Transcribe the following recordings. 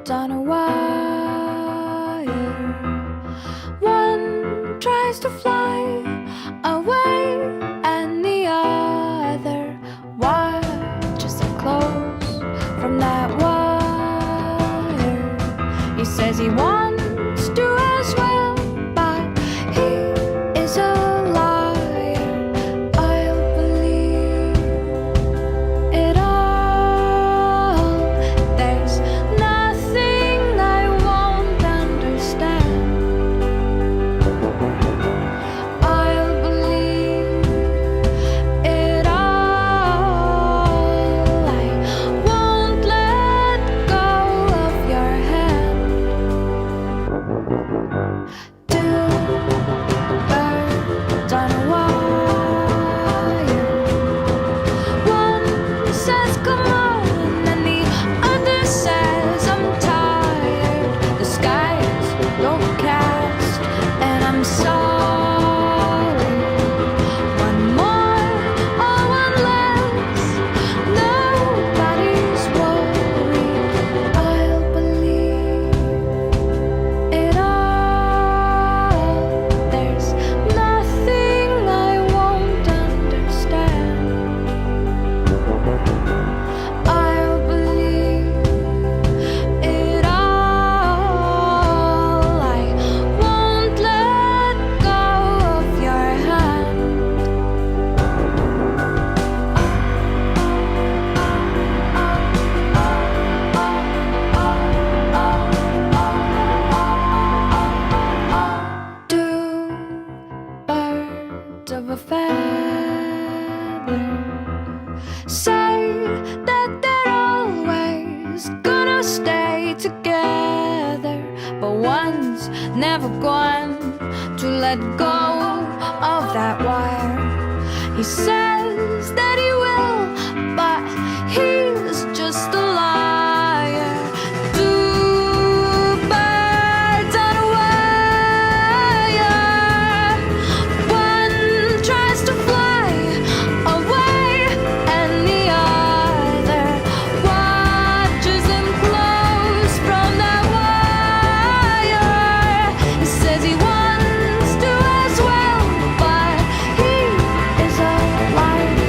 birds on a wire. One tries to fly away, and the other watches it close from that wire. He says he wants to as well, but he is a liar. I'll believe it all. There's nothing I won't understand. I'll believe it all. I won't let go of your hand. Two birds on a wire. One says come on, and the other says I'm tired. The sky's overcast, and I'm sorry. One more or one less, nobody's worried. I'll believe it all. There's nothing I won't understand. I'll believe it all. I won't let go of your hand. Two birds of a feather say that they're always gonna stay together, but one's never going to let go of that wire. He says that he will, but he's just a liar. Two birds on a wire. One tries to fly away, and the other watches him close from that wire. He says he wants to as well, but he is a liar.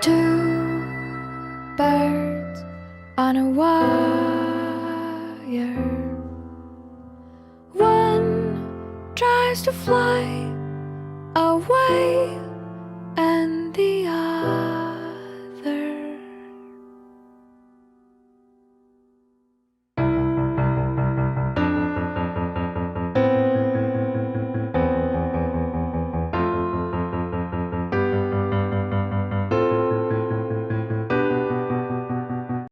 Two birds on a wire. One tries to fly away,